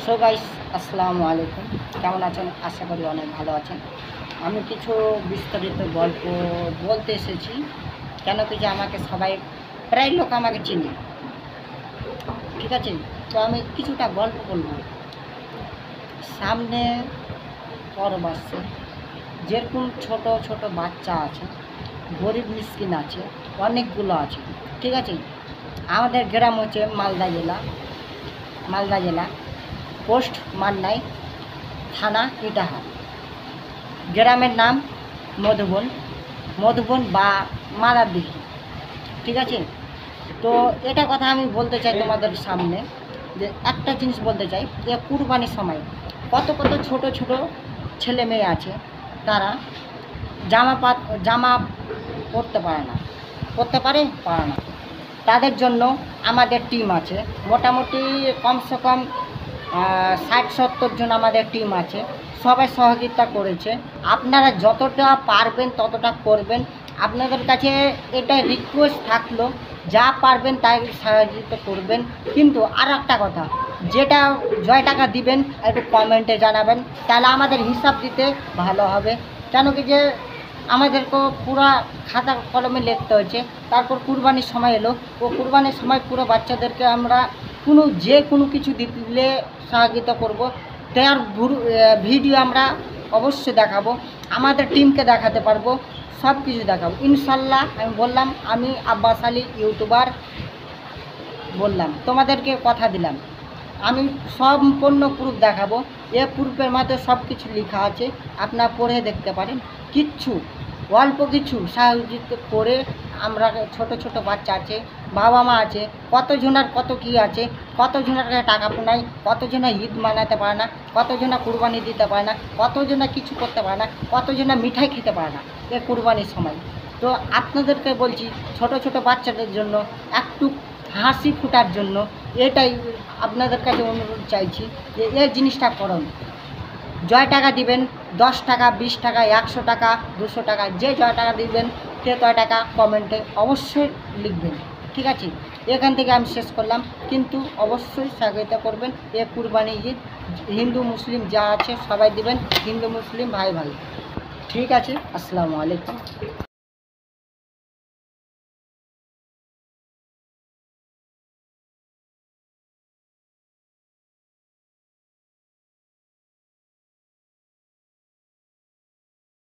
So guys, আসসালামু আলাইকুম। কেমন আছেন? আশা করি অনেক ভালো আছেন। আমি কিছু বিস্তারিত গল্প বলতে এসেছি। কেন কি যে আমাকে সবাই, প্রায় লোক আমাকে চিনি, ঠিক আছে? তো আমি কিছুটা গল্প বলবো। সামনে পরব আসছে, যেরকম ছোট ছোট বাচ্চা আছে, গরিব মিসকিন আছে, অনেকগুলো আছে, ঠিক আছে? আমাদের গ্রাম হচ্ছে মালদা জেলা, পোস্ট মান্নাই, থানা ইটাহার। গ্রামের নাম মধুবন বা মাদারদিঘি, ঠিক আছে? তো এটা কথা আমি বলতে চাই তোমাদের সামনে, যে একটা জিনিস বলতে চাই, যে কুরবানির সময় কত কত ছোট ছোট ছেলে মেয়ে আছে, তারা জামা পরতে পারে না, পারে না। তাদের জন্য আমাদের টিম আছে, মোটামুটি কমসে কম 60-70 জন আমাদের টিম আছে। সবাই সহযোগিতা করেছে। আপনারা যতটা পারবেন ততটা করবেন। আপনাদের কাছে এটা রিকোয়েস্ট থাকলো, যা পারবেন তাই সহযোগিতা করবেন। কিন্তু আর একটা কথা, যেটা জয় টাকা দিবেন একটু কমেন্টে জানাবেন, তাহলে আমাদের হিসাব দিতে ভালো হবে। কেন কি যে আমাদেরকেও পুরো খাতা কলমে লিখতে হয়েছে। তারপর কুরবানির সময় এলো, ও কুরবানির সময় পুরো বাচ্চাদেরকে আমরা কোনো কিছু দিলে সহযোগিতা করব। তার ভিডিও আমরা অবশ্যই দেখাবো, আমাদের টিমকে দেখাতে পারবো, সব কিছু দেখাবো ইনশাল্লাহ। আমি বললাম, আমি আব্বাস আলী ইউটিউবার বললাম, তোমাদেরকে কথা দিলাম, আমি সম্পূর্ণ প্রুফ দেখাবো। এ প্রুফের মধ্যে সব কিছু লেখা আছে, আপনারা পড়ে দেখতে পারেন। অল্প কিছু সাহায্য করে আমরা, ছোট ছোট বাচ্চা আছে, বাবা মা আছে, কতজনের কত কী আছে, কতজনের কাছে টাকা নাই, কতজনা ঈদ মানাতে পারে না, কতজনা কুরবানি দিতে পারে না, কতজনা কিছু করতে পারে না, কতজনা মিঠাই খেতে পারে না এ কুরবানির সময়। তো আপনাদেরকে বলছি, ছোট ছোট বাচ্চাদের জন্য একটু হাসি ফোটার জন্য এটাই আপনাদের কাছে অনুরোধ চাইছি, যে এই জিনিসটা করুন। জয় টাকা দিবেন, 10 টাকা, 20 টাকা, 100 টাকা, 200 টাকা, যে জয় টাকা দিবেন সে জয় টাকা কমেন্টে অবশ্যই লিখবেন, ঠিক আছে? এখান থেকে আমি শেষ করলাম, কিন্তু অবশ্যই সহযোগিতা করবেন। এ কুরবানি ঈদ হিন্দু মুসলিম যা আছে সবাই দিবেন, হিন্দু মুসলিম ভাই ভাই, ঠিক আছে? আসসালামু আলাইকুম।